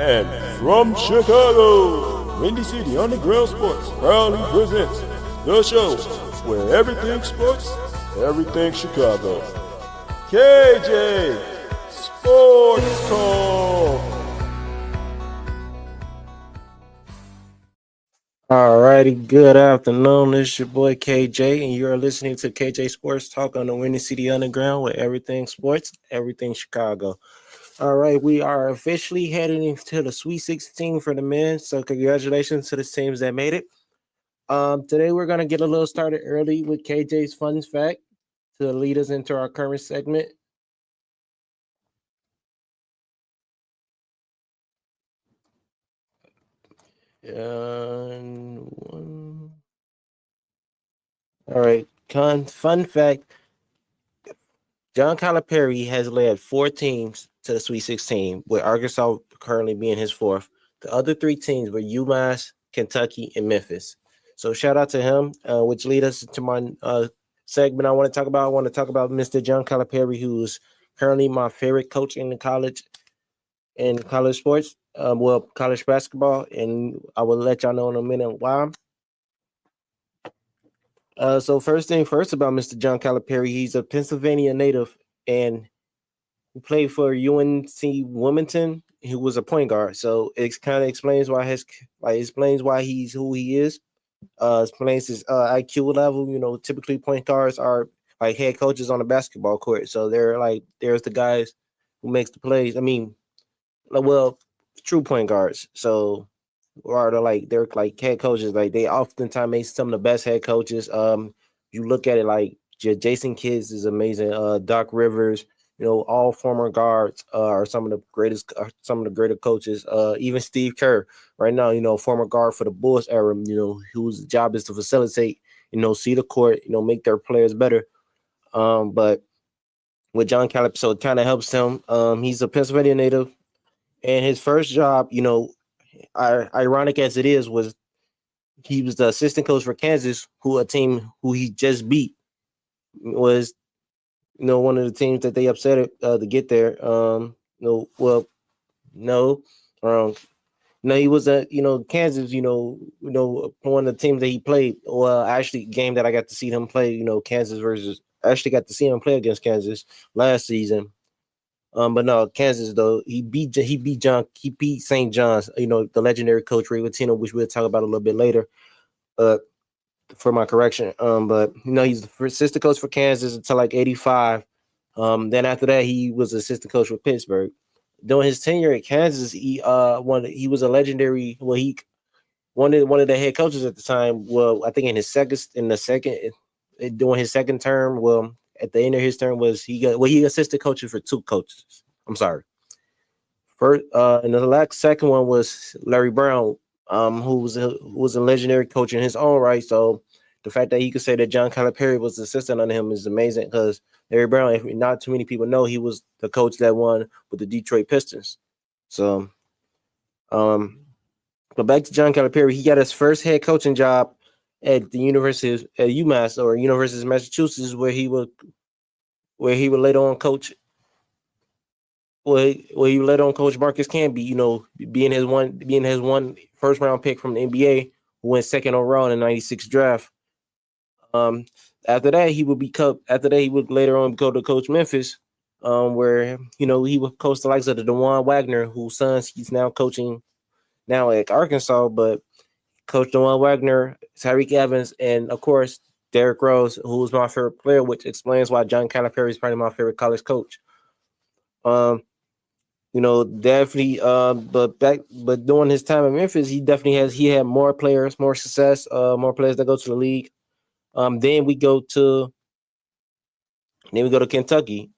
And from Chicago, Windy City Underground Sports proudly presents the show where everything sports, everything Chicago. KJ Sports Talk. Alrighty, good afternoon. This is your boy KJ, and you're listening to KJ Sports Talk on the Windy City Underground with everything sports, everything Chicago. All right, we are officially heading into the Sweet 16 for the men. So congratulations to the teams that made it. Today we're gonna get a little started early with KJ's fun fact to lead us into our current segment. All right, fun fact: John Calipari has led four teams to the Sweet 16, with Arkansas currently being his fourth. The other three teams were UMass, Kentucky, and Memphis. So shout out to him, which lead us to my segment I want to talk about. I want to talk about Mr. John Calipari, who's currently my favorite coach in college sports, college basketball, and I will let y'all know in a minute why. So first thing first about Mr. John Calipari, he's a Pennsylvania native and he played for UNC Wilmington. He was a point guard, so it kind of explains why he's who he is. Explains his IQ level. You know, typically point guards are like head coaches on a basketball court, so they're like there's the guys who makes the plays. I mean, well, true point guards. So or they're like head coaches. Like they oftentimes make some of the best head coaches. You look at it like Jason Kidd is amazing. Doc Rivers, you know, all former guards are some of the greater coaches. Even Steve Kerr, right now, you know, former guard for the Bulls era, you know, whose job is to facilitate, you know, see the court, you know, make their players better. But with John Calipari, so it kind of helps him. He's a Pennsylvania native, and his first job, you know, ironic as it is, was he was the assistant coach for Kansas, who a team who he just beat was, you know, one of the teams that they upset to get there. No, well, no, wrong. No, he was Kansas. One of the teams that he played. Well, actually, game that I got to see him play. You know, Kansas versus. I actually got to see him play against Kansas last season. But no, Kansas though he beat St. John's. You know, the legendary coach Ray Pitino, which we'll talk about a little bit later. For my correction. But you know, he's the assistant coach for Kansas until like '85. Then after that, he was assistant coach for Pittsburgh. During his tenure at Kansas, he was a legendary. Well, he one of the head coaches at the time. Well, I think during his second term. Well, at the end of his term he assistant coaches for two coaches. I'm sorry. First, and the second one was Larry Brown, who was a legendary coach in his own right. So the fact that you could say that John Calipari was the assistant under him is amazing, because Larry Brown, if not too many people know, he was the coach that won with the Detroit Pistons. So, but back to John Calipari, he got his first head coaching job at the University at UMass, or University of Massachusetts, where he would later on coach. Well, he later on coach Marcus Camby, you know, being his one first round pick from the NBA, who went second overall in the '96 draft. After that, he would later on go to coach Memphis, where you know he would coach the likes of the DeJuan Wagner, whose sons he's now coaching now at Arkansas. But Coach DeJuan Wagner, Tyreke Evans, and of course Derrick Rose, who is my favorite player, which explains why John Calipari is probably my favorite college coach. You know, definitely. But during his time in Memphis, he had more players, more success, more players that go to the league. Then we go to Kentucky.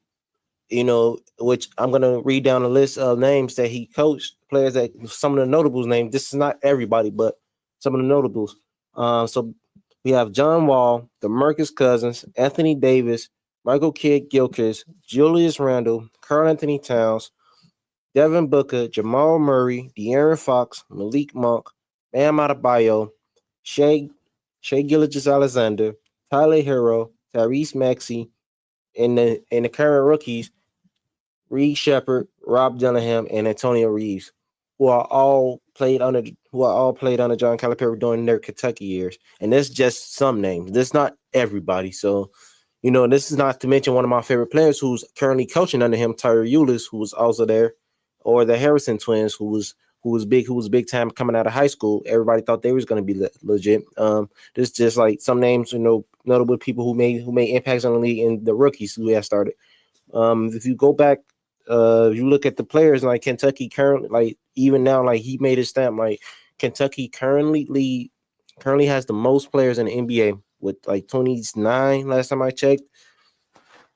You know, which I'm gonna read down a list of names that he coached, players that some of the notables names. This is not everybody, but some of the notables. So we have John Wall, DeMarcus Cousins, Anthony Davis, Michael Kidd Gilchrist, Julius Randle, Karl Anthony Towns, Devin Booker, Jamal Murray, De'Aaron Fox, Malik Monk, Bam Adebayo, Shea Gilgeous-Alexander, Tyler Hero, Tyrese Maxey, and the current rookies, Reed Shepard, Rob Dillingham, and Antonio Reeves. who are all played under John Calipari during their Kentucky years, and that's just some names. This not everybody. So, this is not to mention one of my favorite players who's currently coaching under him, Tyler Eulis, who was also there, or the Harrison twins, who was big time coming out of high school. Everybody thought they was going to be legit. This just like some names, notable people who made impacts on the league and the rookies who have started. If you go back, you look at the players like Kentucky currently, like even now, like he made his stamp. Like Kentucky currently has the most players in the NBA with like 29 last time I checked,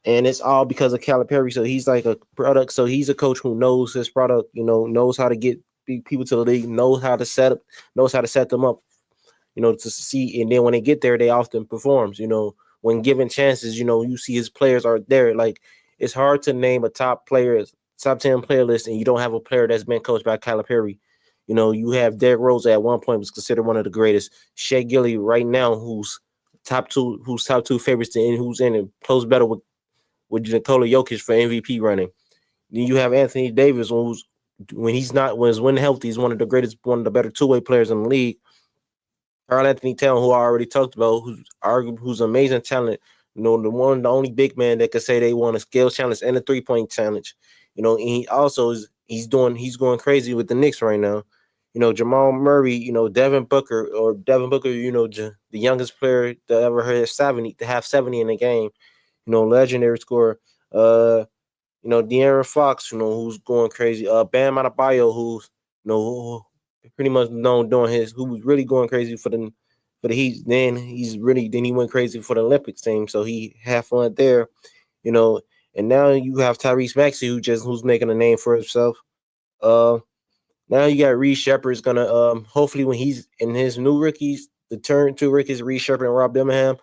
and it's all because of Calipari. So he's like a product. So he's a coach who knows his product. Knows how to get people to the league, knows how to set them up. To see, and then when they get there, they often performs. When given chances, you see his players are there. Like it's hard to name a top 10 player list, and you don't have a player that's been coached by Calipari. You have Derrick Rose at one point was considered one of the greatest. Shea Gilly right now, who's top two favorites to end, who's in and close better with Nikola Jokic for MVP running. Then you have Anthony Davis, when healthy, he's one of the better two-way players in the league. Karl-Anthony Towns, who I already talked about, who's amazing talent. The only big man that could say they won a skills challenge and a 3-point challenge. And he also he's going crazy with the Knicks right now. Jamal Murray, Devin Booker, the youngest player to ever have 70 in a game. Legendary scorer. De'Aaron Fox, who's going crazy. Bam Adebayo, who's who pretty much known who was really going crazy for the Heat. Then he went crazy for the Olympics team, so he had fun there. And now you have Tyrese Maxey, who's making a name for himself. Now you got Reed Shepherd's gonna hopefully when he's in his new rookies, the turn two rookies, Reed Shepherd and Rob Dillingham.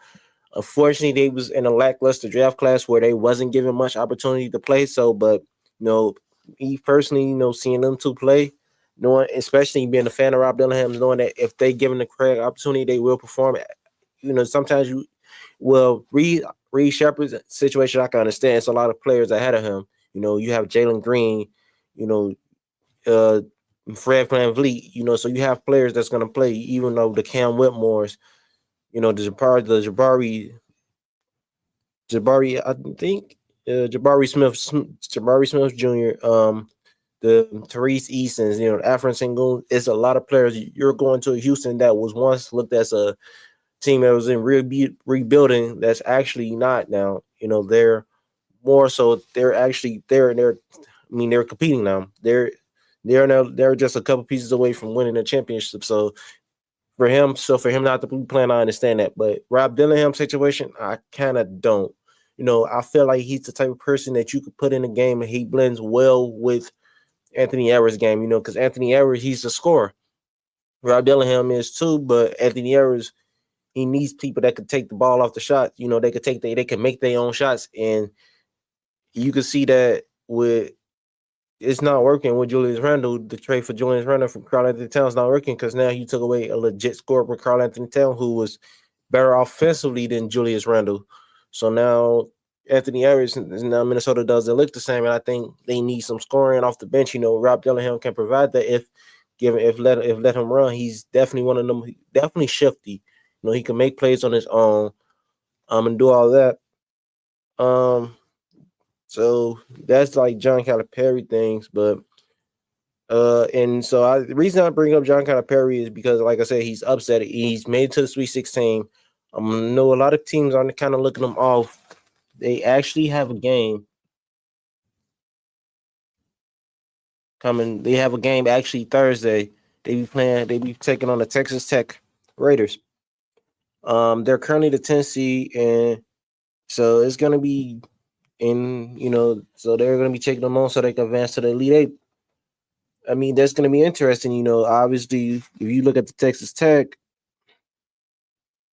Unfortunately, they was in a lackluster draft class where they wasn't given much opportunity to play. So, but me personally, seeing them two play, knowing, especially being a fan of Rob Dillingham, knowing that if they given the correct opportunity, they will perform. Sometimes Reed Shepherd's situation I can understand. It's a lot of players ahead of him. You have Jalen Green, Fred VanVleet, so you have players that's going to play, even though the Cam Whitmores, the Jabari, I think Jabari Smith Jr., the Therese Eastons, the Afrin Sengun. It's a lot of players. You're going to Houston that was once looked as a team that was in rebuilding. That's actually not now. They're more so. They're actually there, and they're competing now. They're just a couple pieces away from winning a championship. So for him not to be playing, I understand that. But Rob Dillingham situation, I kind of don't. I feel like he's the type of person that you could put in a game and he blends well with Anthony Edwards' game, because Anthony Edwards, he's a scorer. Rob Dillingham is too, but Anthony Edwards, he needs people that could take the ball off the shot. They can make their own shots. And you can see that it's not working with Julius Randle. The trade for Julius Randle from Karl-Anthony Towns not working because now you took away a legit scorer from Karl-Anthony Towns who was better offensively than Julius Randle. So now Anthony Edwards, now Minnesota doesn't look the same, and I think they need some scoring off the bench. Rob Dillingham can provide that if let him run. He's definitely one of them. Definitely shifty. He can make plays on his own. And do all that. So that's like John Calipari things, but and so the reason I bring up John Calipari is because, like I said, he's upset. He's made it to the Sweet 16. I know a lot of teams are kind of looking them off. They actually have a game coming. They have a game actually Thursday. They be taking on the Texas Tech Raiders. They're currently the 10th seed, and so it's gonna be so they're gonna be taking them on so they can advance to the Elite Eight. I mean, that's gonna be interesting. Obviously, if you look at the Texas Tech,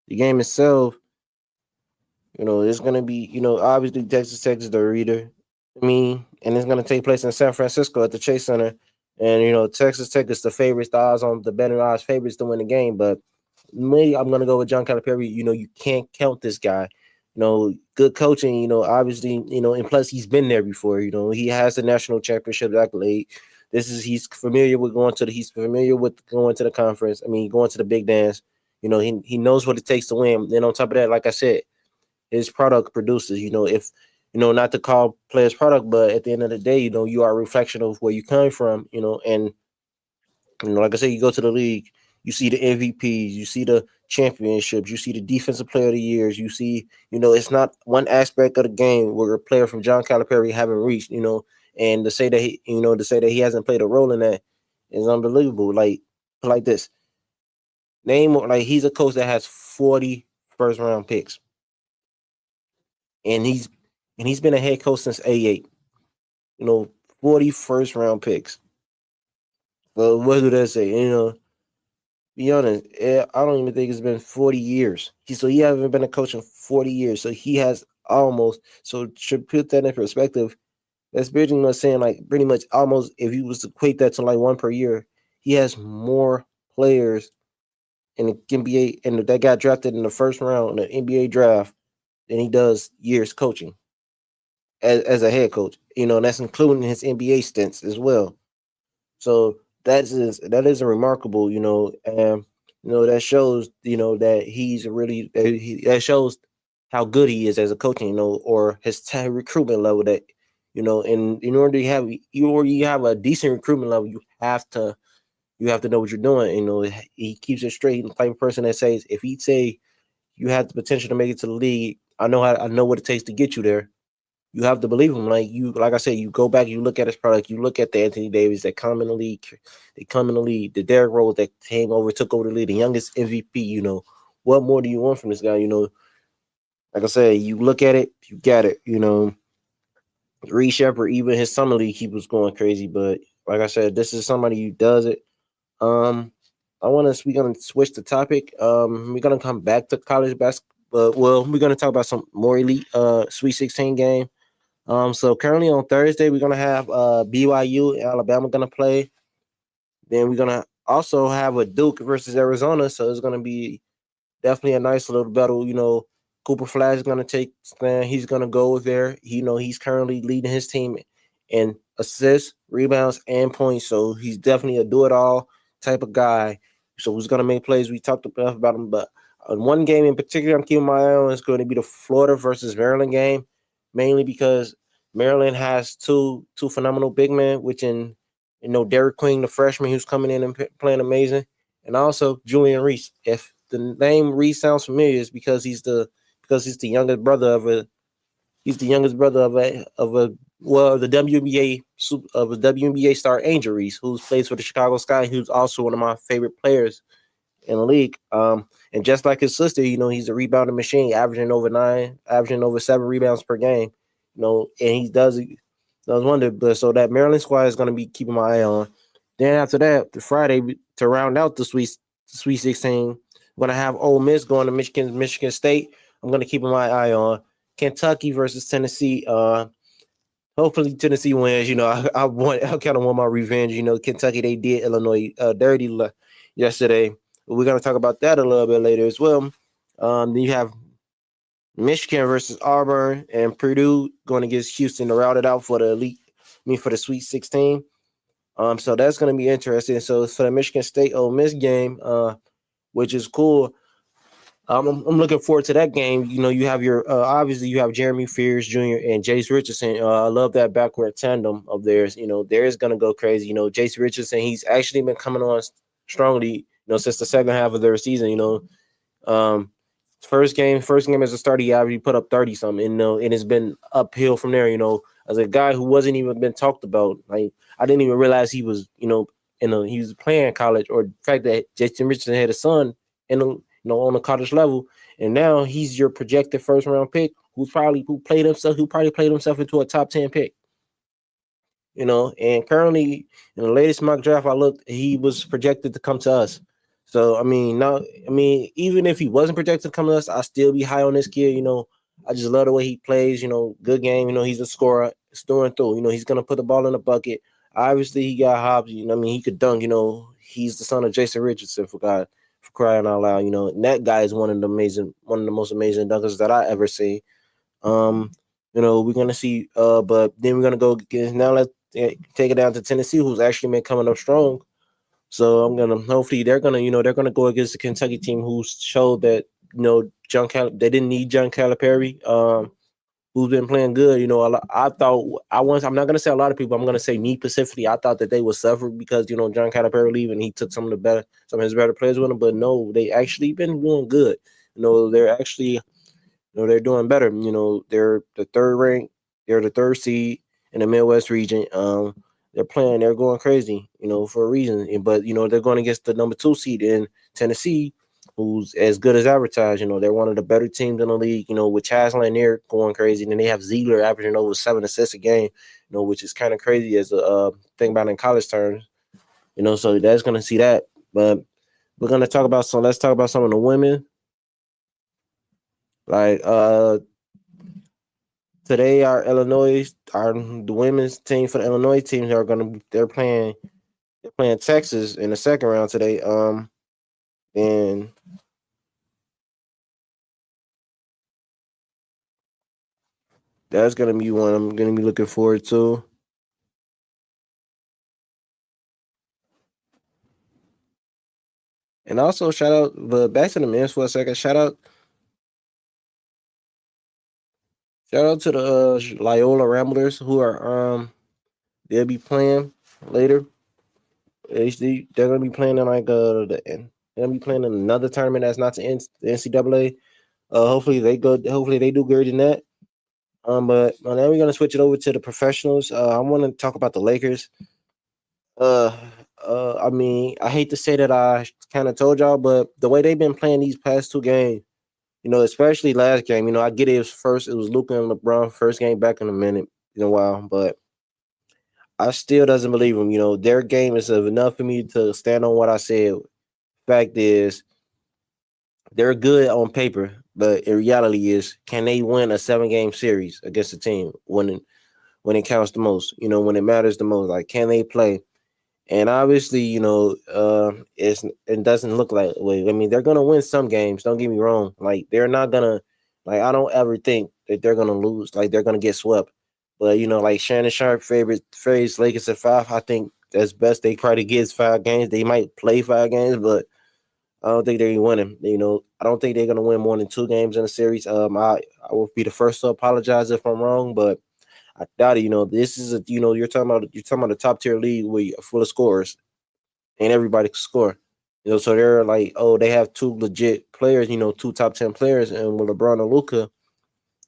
the game itself, it's gonna be, obviously Texas Tech is the reader. And it's gonna take place in San Francisco at the Chase Center. And Texas Tech is the favorites, the betting odds favorites to win the game. But maybe I'm gonna go with John Calipari. You can't count this guy. Good coaching, obviously, and plus he's been there before. He has the national championship accolade. he's familiar with going to the conference. I mean, going to the big dance. He knows what it takes to win. Then on top of that, like I said, his product produces. If not to call players product, but at the end of the day, you are a reflection of where you come from. And like I said, you go to the league, you see the MVPs, you see the championships, you see the defensive player of the years, you see, it's not one aspect of the game where a player from John Calipari haven't reached, and to say that he hasn't played a role in that is unbelievable. Like this. He's a coach that has 40 first round picks. And he's been a head coach since 88. 40 first round picks. Well, what do that say? Be honest, I don't even think it's been 40 years. He hasn't been a coach in 40 years. So he has almost. So to put that in perspective, that's pretty much saying pretty much almost, if you was to equate that to one per year, he has more players in the NBA and that got drafted in the first round in the NBA draft than he does years coaching as a head coach. And that's including his NBA stints as well. So that is remarkable, and that shows, that he's really that shows how good he is as a coach, or his recruitment level. That and in order to have a decent recruitment level, you have to know what you're doing. He keeps it straight. The type of person that says, if he'd say you have the potential to make it to the league, I know what it takes to get you there. You have to believe him. Like I said, you go back, you look at his product, you look at the Anthony Davis that come in the league, the Derrick Rose that took over the league, the youngest MVP. What more do you want from this guy? Like I said, you look at it, you got it. Reed Shepherd, even his summer league, he was going crazy. But like I said, this is somebody who does it. We're gonna switch the topic. We're gonna come back to college basketball. Well, we're gonna talk about some more elite Sweet 16 game. So currently on Thursday, we're gonna have BYU and Alabama gonna play. Then we're gonna also have a Duke versus Arizona. So it's gonna be definitely a nice little battle. Cooper Flash is gonna take stand. He's gonna go there. He's currently leading his team in assists, rebounds, and points. So he's definitely a do-it-all type of guy. So who's gonna make plays? We talked about him, but on one game in particular, I'm keeping my eye on is going to be the Florida versus Maryland game. Mainly because Maryland has two phenomenal big men, which Derek Queen, the freshman who's coming in and playing amazing, and also Julian Reese. If the name Reese sounds familiar, it's because he's the youngest brother of the WNBA star Angel Reese, who plays for the Chicago Sky, who's also one of my favorite players in the league. And just like his sister, he's a rebounding machine, averaging over 7 rebounds per game. And he does wonder. But so that Maryland squad is going to be keeping my eye on. Then after that, the Friday to round out the Sweet 16, I'm going to have Ole Miss going to Michigan State. I'm going to keep my eye on Kentucky versus Tennessee. Hopefully Tennessee wins. I kind of want my revenge. Kentucky, they did Illinois dirty yesterday. We're going to talk about that a little bit later as well. Then you have Michigan versus Auburn, and Purdue going against Houston to route it out for the Sweet 16. So that's going to be interesting. So for the Michigan State Ole Miss game, which is cool. I'm looking forward to that game. You have your obviously you have Jeremy Fears Jr. and Jace Richardson. I love that backward tandem of theirs. They're going to go crazy. Jace Richardson, he's actually been coming on strongly, since the second half of their season. First game as a starter, he already put up 30 something, and it's been uphill from there. As a guy who wasn't even been talked about, I didn't even realize he was, he was playing college, or the fact that Jason Richardson had a son on the college level, and now he's your projected first round pick who probably played himself into a top 10 pick. And currently in the latest mock draft I looked, he was projected to come to us. So even if he wasn't projected to come to us, I'll still be high on this kid. I just love the way he plays. Good game. He's a scorer, through and through. He's gonna put the ball in the bucket. Obviously, he got hops. He could dunk. He's the son of Jason Richardson, for crying out loud. And that guy is one of the most amazing dunkers that I ever seen. We're gonna see. But then we're gonna go again. Now let's take it down to Tennessee, who's actually been coming up strong. So I'm gonna hopefully they're gonna go against the Kentucky team who showed that they didn't need John Calipari, who's been playing good. I thought I'm not gonna say a lot of people. I'm gonna say me specifically. I thought that they would suffer because John Calipari leaving. He took some of his better players with him, but no, they actually been doing good. They're actually they're doing better. They're the third rank. They're the third seed in the Midwest region. They're going crazy, for a reason. But they're going against the number 2 seed in Tennessee, who's as good as advertised. They're one of the better teams in the league. With Chaz Lanier going crazy, and then they have Ziegler averaging over 7 assists a game. Which is kind of crazy as a thing about in college terms. So that's going to see that. But we're going to talk about some. Let's talk about some of the women. Like today, the women's team for the Illinois teams they're playing Texas in the second round today. And that's gonna be one I'm gonna be looking forward to. And also shout out, but back to the men's for a second. Shout out to the Loyola Ramblers who are they'll be playing later. They're gonna be playing in they're gonna be playing in another tournament that's not the NCAA. Hopefully they do good in that. But now we're gonna switch it over to the professionals. I want to talk about the Lakers. I mean, I hate to say that I kind of told y'all, but the way they've been playing these past 2 games, especially last game, I get it was Luka and LeBron first game back in a while, but I still doesn't believe them. Their game is enough for me to stand on what I said. Fact is, they're good on paper, but in reality is, can they win a 7-game series against a team when it counts the most? When it matters the most, like can they play? And obviously, it doesn't look like. I mean, they're gonna win some games. Don't get me wrong. Like they're not gonna. Like I don't ever think that they're gonna lose. Like they're gonna get swept. But like Shannon Sharp phrase Lakers at 5. I think that's best they probably get 5 games. They might play 5 games, but I don't think they're winning. I don't think they're gonna win more than 2 games in a series. I will be the first to apologize if I'm wrong, but I doubt it. This is you're talking about the top tier league where you're full of scorers, and everybody can score. So they're like, they have 2 legit players. 2 top 10 players, and with LeBron and Luka,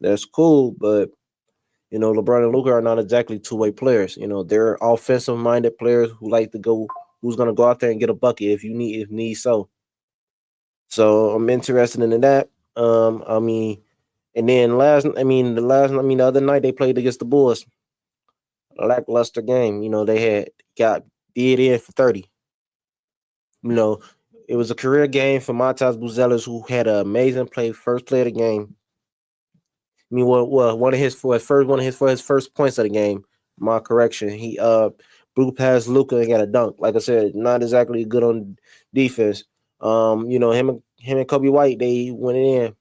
that's cool. But LeBron and Luka are not exactly 2-way players. They're offensive minded players who like to go. Who's gonna go out there and get a bucket if need so. So I'm interested in that. I mean. And then the other night they played against the Bulls. A lackluster game. They did in for 30. It was a career game for Matas Buzelis, who had an amazing first play of the game. I mean, one of his first points of the game. My correction. He blew past Luka and got a dunk. Like I said, not exactly good on defense. Him and Kobe White, they went in.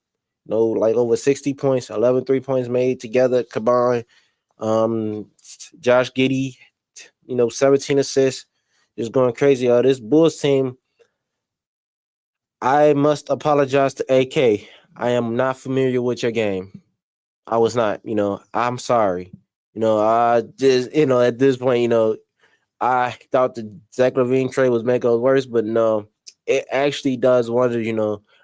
Like over 60 points, 11 3-points made together combined. Josh Giddey, 17 assists, just going crazy. This Bulls team, I must apologize to AK. I am not familiar with your game. I was not, I'm sorry. I just, at this point, I thought the Zach LaVine trade was making it worse, but no, it actually does wonder,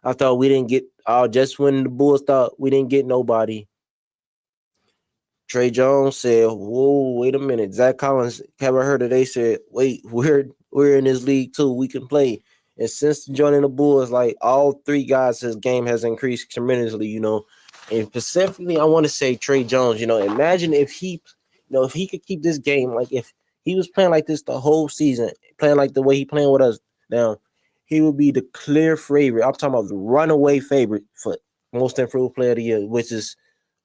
I thought we didn't get just when the Bulls thought we didn't get nobody. Trey Jones said, "Whoa, wait a minute." Zach Collins, haven't heard it. They said, "Wait, we're in this league too. We can play." And since joining the Bulls, like all 3 guys, his game has increased tremendously. And specifically, I want to say Trey Jones. Imagine if he could keep this game, like if he was playing like this the whole season, playing like the way he playing with us now. He would be the clear favorite. I'm talking about the runaway favorite for most improved player of the year, which is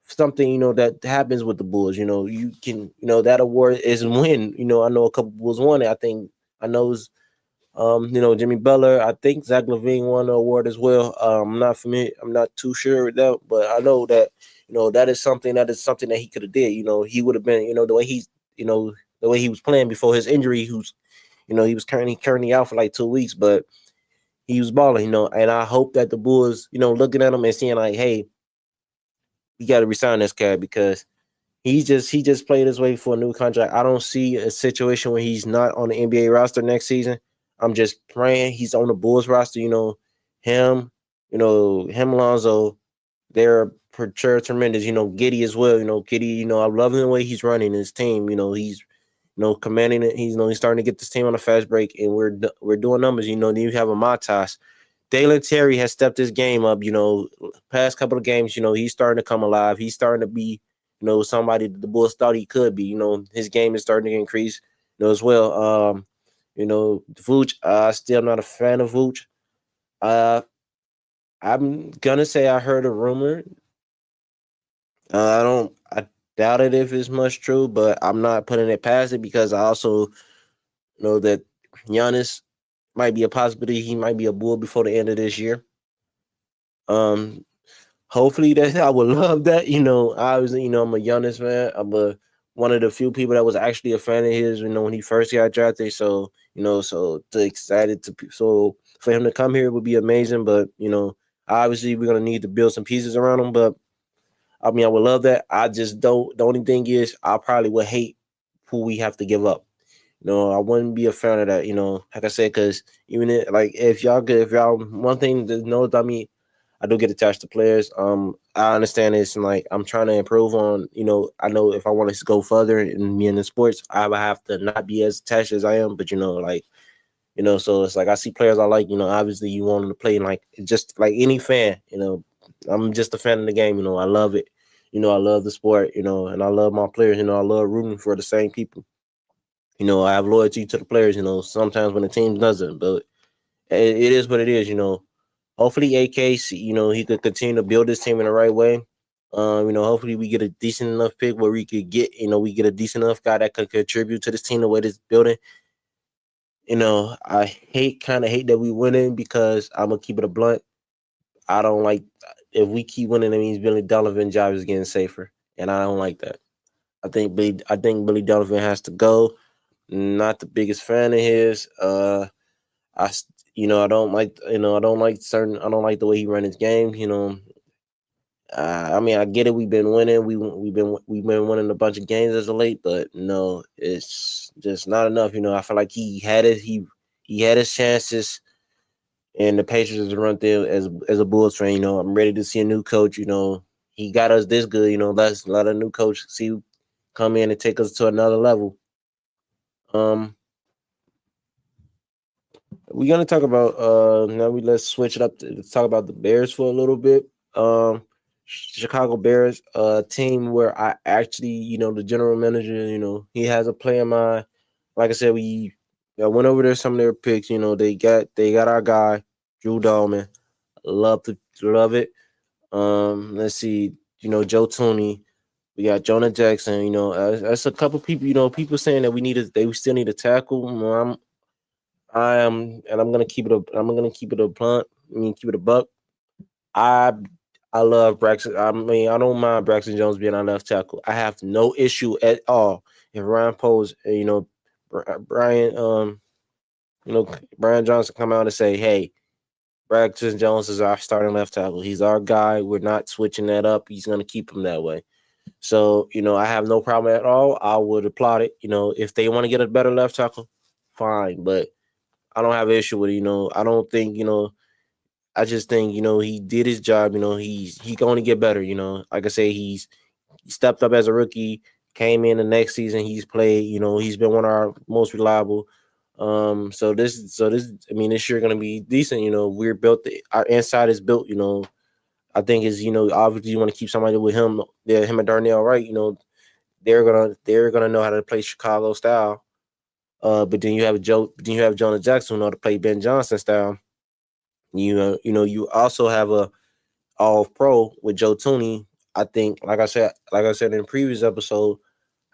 something, that happens with the Bulls. You can, that award is win. I know a couple Bulls won it. I know it was, Jimmy Butler. I think Zach LaVine won the award as well. I'm not familiar. I'm not too sure with that, but I know that, that is something that he could have did. He would have been, the way he's, the the way he was playing before his injury. He was currently out for like 2 weeks, but he was balling, and I hope that the Bulls, looking at him and seeing like, hey, we got to resign this guy because he just played his way for a new contract. I don't see a situation where he's not on the NBA roster next season. I'm just praying he's on the Bulls roster. Him, Lonzo, they're for sure tremendous. Giddey as well. Giddey. I love the way he's running his team. He's commanding it. He's starting to get this team on a fast break, and we're doing numbers. Then you have a Matas. Dalen Terry has stepped his game up. Past couple of games. He's starting to come alive. He's starting to be, somebody that the Bulls thought he could be. His game is starting to increase. As well. Vooch. Still not a fan of Vooch. I'm gonna say I heard a rumor. I doubt it if it's much true, but I'm not putting it past it because I also know that Giannis might be a possibility. He might be a Bull before the end of this year. Hopefully that I would love that. Obviously, I'm a Giannis fan. I'm one of the few people that was actually a fan of his, when he first got drafted. So, so for him to come here would be amazing. But, obviously we're gonna need to build some pieces around him. But I would love that. I just don't. The only thing is, I probably would hate who we have to give up. I wouldn't be a fan of that. Like I said, because even if y'all one thing to know about me, I do get attached to players. I understand this, and I'm trying to improve on. I know if I want to go further in me in the sports, I would have to not be as attached as I am. But so it's like I see players I like. Obviously you want them to play, just like any fan. I'm just a fan of the game. I love it. I love the sport. And I love my players. I love rooting for the same people. I have loyalty to the players. Sometimes when the team doesn't, but it is what it is. Hopefully AK, he could continue to build this team in the right way. Hopefully we get a decent enough pick where we could get, we get a decent enough guy that could contribute to this team the way this building. I kind of hate that we winning because I'm gonna keep it a blunt. I don't like if we keep winning. It means Billy Donovan's job is getting safer, and I don't like that. I think Billy Donovan has to go. Not the biggest fan of his. I don't like I don't like the way he ran his game. I get it. We've been winning. We've been winning a bunch of games as of late, but no, it's just not enough. I feel like he had it. He had his chances, and the Patriots run through as a Bulls fan. I'm ready to see a new coach. He got us this good. Let's let a new coach come in and take us to another level. We're gonna talk about let's switch it up to talk about the Bears for a little bit. Chicago Bears, a team where I actually, the general manager, he has a play in mind. Like I said, we went over there some of their picks. They got our guy Drew Dahlman. Love it. Let's see, Joe Tooney. We got Jonah Jackson. That's a couple people. People saying that we still need a tackle. I'm gonna keep it a blunt. Keep it a buck. I love Braxton. I don't mind Braxton Jones being on left tackle. I have no issue at all if Ryan Poles, Brian Johnson come out and say, "Hey, Braxton Jones is our starting left tackle. He's our guy. We're not switching that up. He's gonna keep him that way." So, I have no problem at all. I would applaud it. If they want to get a better left tackle, fine. But I don't have an issue with it. I don't think, I just think, he did his job. He can only get better. Like I say, he stepped up as a rookie, came in the next season. He's played, he's been one of our most reliable. So this year gonna be decent. We're built. Our inside is built. I think is obviously you want to keep somebody with him. Him and Darnell, right? They're gonna know how to play Chicago style. But then you have Jonah Jackson who know how to play Ben Johnson style. You also have a all pro with Joe Tooney. I think, like I said in the previous episode,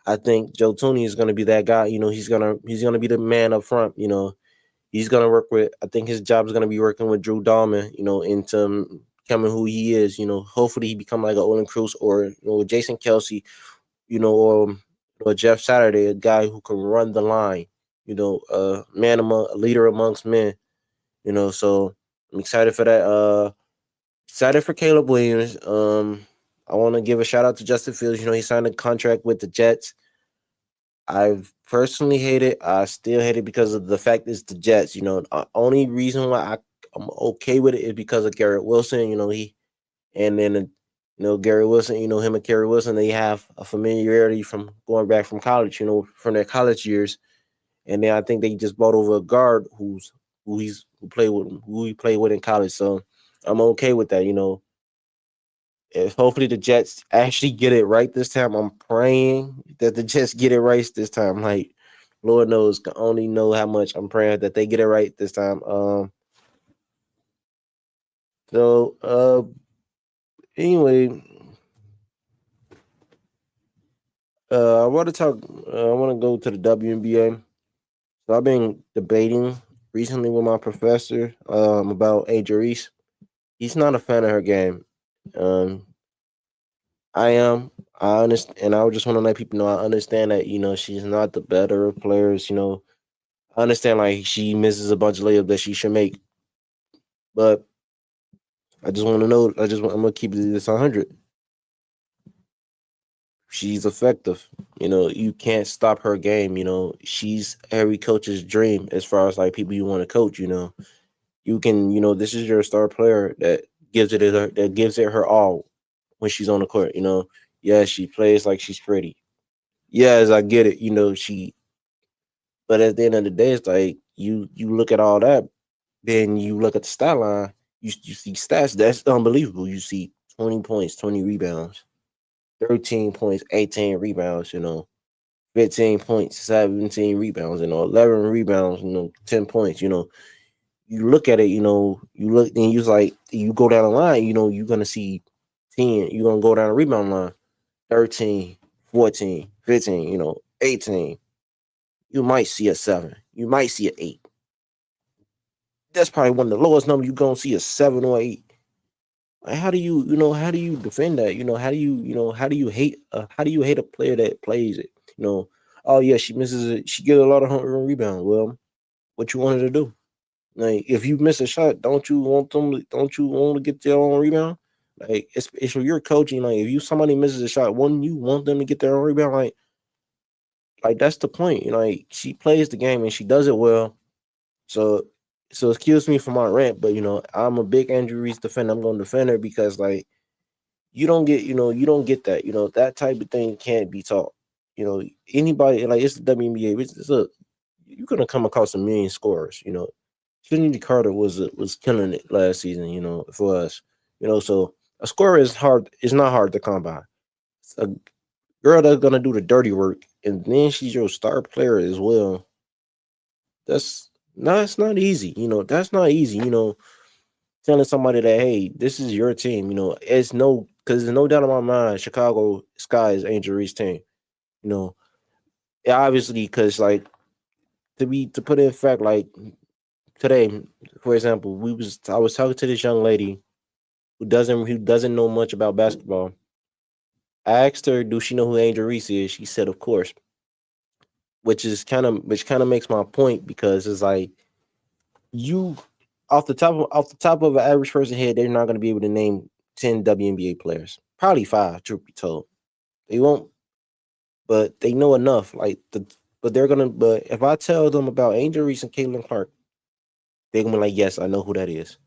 I think Joe Tooney is going to be that guy. He's gonna be the man up front. He's gonna work with. I think his job is gonna be working with Drew Dahlman. Into becoming who he is. Hopefully he become like an Olin Cruz or Jason Kelsey. Or Jeff Saturday, a guy who can run the line. A leader amongst men. So I'm excited for that. Excited for Caleb Williams. I want to give a shout out to Justin Fields. He signed a contract with the Jets. I've personally hate it. I still hate it because of the fact it's the Jets. The only reason why I'm okay with it is because of Garrett Wilson. Gary Wilson. Him and Gary Wilson, they have a familiarity from going back from college. From their college years, and then I think they just brought over a guard who he played with in college. So I'm okay with that. If hopefully the Jets actually get it right this time. I'm praying that the Jets get it right this time. Like, Lord knows, can only know how much I'm praying that they get it right this time. Anyway, I want to talk. I want to go to the WNBA. So I've been debating recently with my professor about Angel Reese. He's not a fan of her game. I am. I understand, and I just want to let people know I understand that she's not the better of players. I understand like she misses a bunch of layups that she should make, but I just want to know. I'm gonna keep this 100. She's effective. You can't stop her game. She's every coach's dream as far as like people you want to coach. You can. This is your star player that gives it her all when she's on the court. Yeah, she plays like she's pretty. Yes, I get it. But at the end of the day, it's like you look at all that, then you look at the stat line, you see stats that's unbelievable. You see 20 points, 20 rebounds, 13 points, 18 rebounds. 15 points, 17 rebounds. 11 rebounds. 10 points. You look at it. You look and you like you go down the line. You're gonna see 10. You're gonna go down the rebound line. 13, 14, 15, 18. You might see a 7. You might see an 8. That's probably one of the lowest numbers you're gonna see, a 7 or 8. Like, how do you defend that? How do you hate a player that plays it? Oh yeah, she misses it. She get a lot of rebounds. Well, what you wanted to do? Like, if you miss a shot, don't you want to get their own rebound? Like, it's for your coaching. Like, if somebody misses a shot, wouldn't you want them to get their own rebound? Like that's the point. Like, she plays the game and she does it well. So excuse me for my rant, but I'm a big Angel Reese defender. I'm gonna defend her because like you don't get that. That type of thing can't be taught. Anybody, like, it's the WNBA. You're gonna come across a million scorers. Trinity Carter was killing it last season. For us. So a scorer is hard. It's not hard to come by. It's a girl that's gonna do the dirty work, and then she's your star player as well. It's not easy. That's not easy. Telling somebody that, hey, this is your team. Because there's no doubt in my mind, Chicago Sky is Angel Reese's team. Obviously, because like to put it in fact, like today, for example, I was talking to this young lady who doesn't know much about basketball. I asked her, do she know who Angel Reese is? She said, of course. Which kind of makes my point, because it's like you off the top of an average person head, they're not going to be able to name 10 WNBA players. Probably 5, truth be told. They won't, but they know enough. But if I tell them about Angel Reese and Caitlin Clark, they're gonna be like, yes, I know who that is.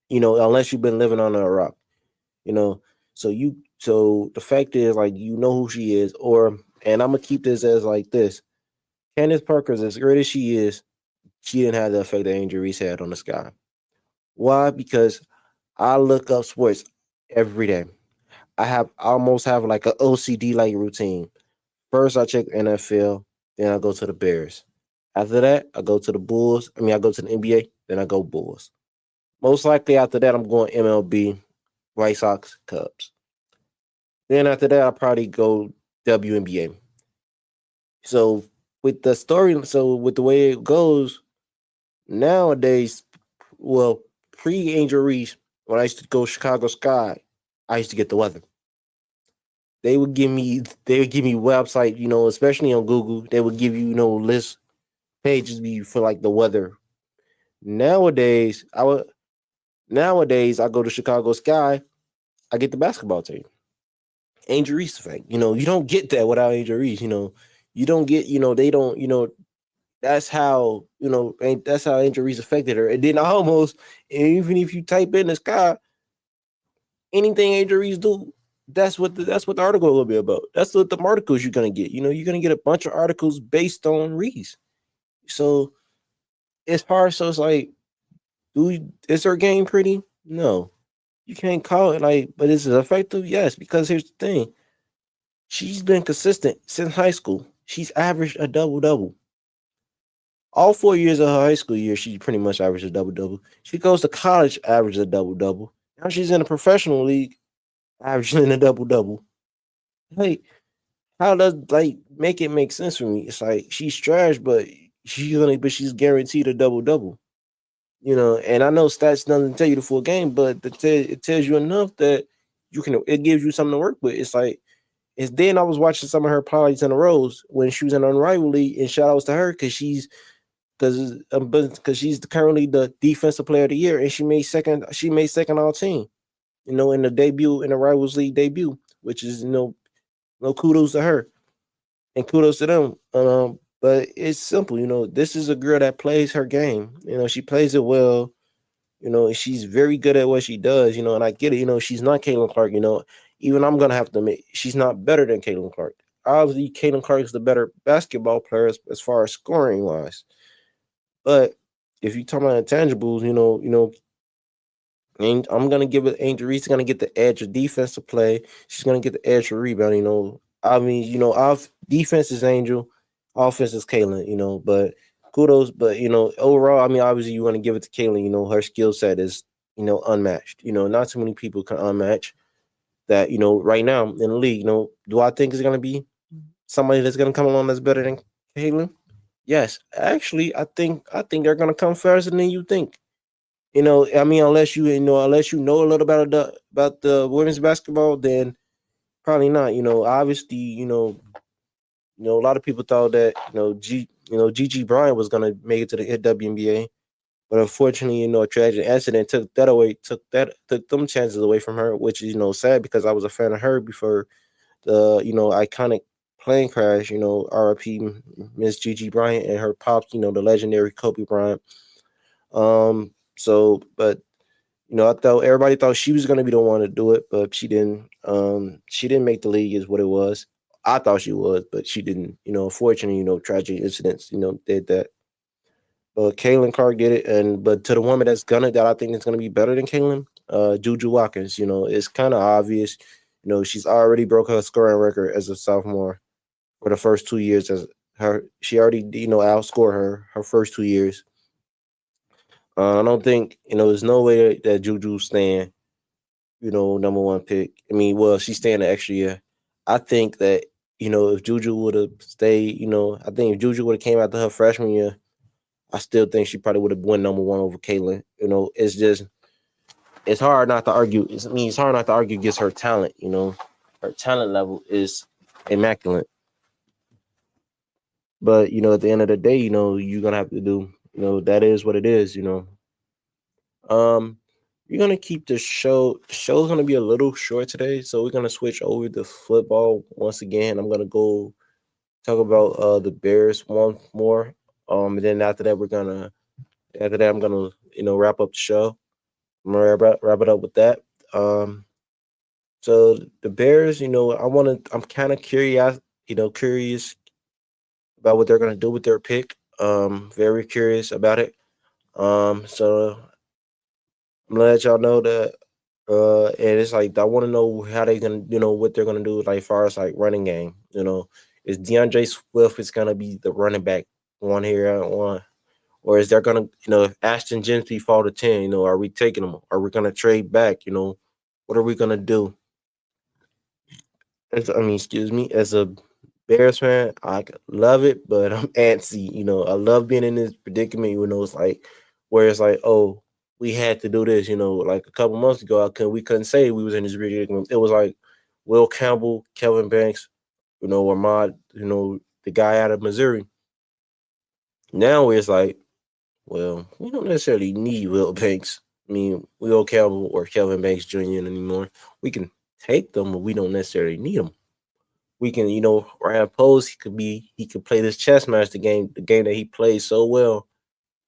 Unless you've been living under a rock. So the fact is, like, who she is, and I'm gonna keep this as like this. Candace Parker's, as great as she is, she didn't have the effect that Angel Reese had on the Sky. Why? Because I look up sports every day. I almost have like an OCD like routine. First, I check NFL, then I go to the Bears. After that, I go to the Bulls. I go to the NBA, then I go Bulls. Most likely after that, I'm going MLB, White Sox, Cubs. Then after that, I'll probably go WNBA. So with the way it goes nowadays, well, pre-Angel Reese, when I used to go Chicago Sky, I used to get the weather. they would give me website, especially on Google, they would give you, list pages be for like the weather. Nowadays, I go to Chicago Sky, I get the basketball team. Angel Reese effect. You don't get that without Angel Reese. You don't get, they don't, that's how Angel Reese affected her. And then even if you type in the Sky, anything Angel Reese do, that's what the article will be about. That's what the articles you're gonna get. You're gonna get a bunch of articles based on Reese. So it's hard. So it's like, is her game pretty? No, you can't call it like, but is it effective? Yes, because here's the thing: she's been consistent since high school. She's averaged a double double. All 4 years of her high school year, she pretty much averaged a double double. She goes to college, averages a double double. Now she's in a professional league, averaging a double double. Like, how does like make it make sense for me? It's like she's trash, but she's guaranteed a double double. And I know stats doesn't tell you the full game, but it tells you enough that it gives you something to work with. It's then I was watching some of her highlights in the rows when she was in Unrivaled League, and shout outs to her because she's currently the defensive player of the year, and she made second all team, in the Rivals League debut, which is no kudos to her and kudos to them. But it's simple, this is a girl that plays her game. She plays it well. She's very good at what she does, and I get it. She's not Caitlin Clark. Even I'm gonna have to admit she's not better than Caitlin Clark. Obviously, Caitlin Clark is the better basketball player as far as scoring wise. But if you talk about intangibles, and I'm gonna give it. Angel Reese gonna get the edge of defensive play. She's gonna get the edge for rebounding. I mean, our defense is Angel, offense is Kaylin. But kudos. But overall, I mean, obviously, you want to give it to Kaylin. Her skill set is unmatched. Not too many people can unmatch that. Right now in the league. Do I think it's gonna be somebody that's gonna come along that's better than Kaylin? Yes, actually, I think they're gonna come faster than you think. I mean, unless you know a little about the women's basketball, then probably not. Obviously, a lot of people thought that Gigi Bryant was gonna make it to the WNBA, but unfortunately, a tragic accident took them chances away from her, which is sad because I was a fan of her before the iconic plane crash. R.I.P. Miss Gigi Bryant and her pops. The legendary Kobe Bryant. But I thought everybody thought she was gonna be the one to do it, but she didn't. She didn't make the league, is what it was. I thought she was, but she didn't. Unfortunately, tragic incidents, did that. But Kaylin Clark did it, but to the woman that I think is gonna be better than Kaylin, Juju Watkins. It's kind of obvious. She's already broke her scoring record as a sophomore for the first 2 years. She already outscored her first 2 years. I don't think there's no way that Juju's staying, number one pick. I mean, well, she's staying the extra year. I think that if Juju would have stayed, I think if Juju would have came after her freshman year, I still think she probably would have won number one over Caitlin. It's hard not to argue. It's hard not to argue against her talent. Her talent level is immaculate. But at the end of the day, you're gonna have to do. That is what it is. Um, we're gonna keep the show. The show's gonna be a little short today, so we're gonna switch over to football once again. I'm gonna go talk about the Bears one more. And then after that I'm gonna wrap up the show. I'm gonna wrap it up with that. So the Bears, I'm kind of curious about what they're gonna do with their pick. Very curious about it. So I'm gonna let y'all know that. And it's like I want to know how they gonna, what they're gonna do, like far as like running game. Is DeAndre Swift is gonna be the running back one here one, or is there gonna, if Ashton Gentry fall to 10, are we taking him? Are we gonna trade back? What are we gonna do? Excuse me, as a Bears fan, I love it, but I'm antsy. I love being in this predicament. It's like where it's like, oh, we had to do this. Like a couple months ago, we couldn't say we was in this predicament. It was like Will Campbell, Kelvin Banks, Ahmad, the guy out of Missouri. Now it's like, well, we don't necessarily need Will Banks. I mean, Will Campbell or Kelvin Banks Jr. anymore. We can take them, but we don't necessarily need them. We can, Ryan Post, he could play this chess match, the game that he plays so well,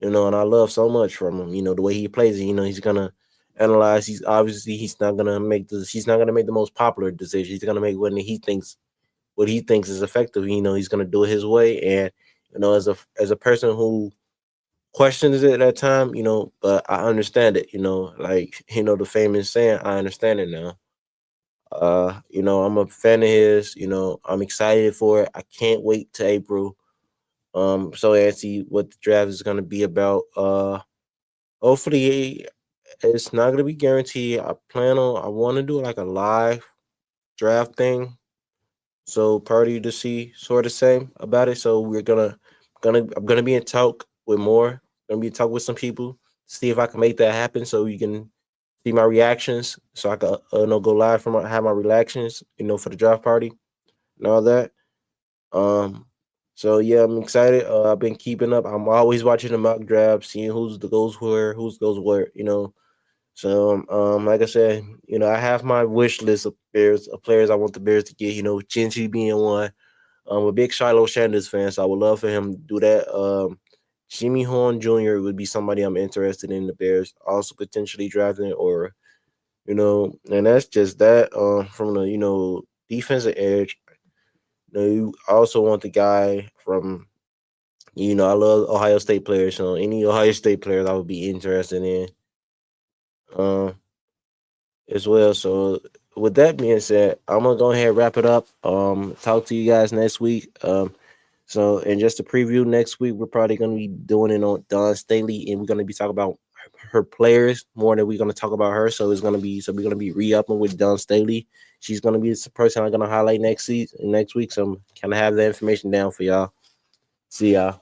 and I love so much from him. The way he plays it. He's gonna analyze. He's not gonna make the most popular decision. He's gonna make what he thinks is effective. He's gonna do it his way. And as a person who questions it at time, but I understand it. Like the famous saying, I understand it now. I'm a fan of his. I'm excited for it. I can't wait to April. So and see what the draft is gonna be about. Hopefully it's not gonna be guaranteed. I want to do like a live draft thing. So party to see sort of same about it. So I'm gonna be in talk with more. Gonna be in talk with some people. See if I can make that happen. So you can see my reactions. So I can go live have my reactions. For the draft party and all that. So yeah, I'm excited. I've been keeping up. I'm always watching the mock draft, seeing who's the goes where, who's goes where. So like I said, I have my wish list of players I want the Bears to get. Genji being one. I'm a big Shiloh Sanders fan, so I would love for him to do that. Jimmy Horn Jr. would be somebody I'm interested in the Bears also potentially drafting, or and that's just that. From the defensive edge, you also want the guy from. I love Ohio State players, so any Ohio State players I would be interested in. Um, as well. So with that being said, I'm gonna go ahead and wrap it up. Talk to you guys next week. So and just to preview next week, we're probably gonna be doing it on Dawn Staley, and we're gonna be talking about her players more than we're gonna talk about her. So we're gonna be re-upping with Dawn Staley. She's gonna be the person I'm gonna highlight next week. So I'm kind of have the information down for y'all. See y'all.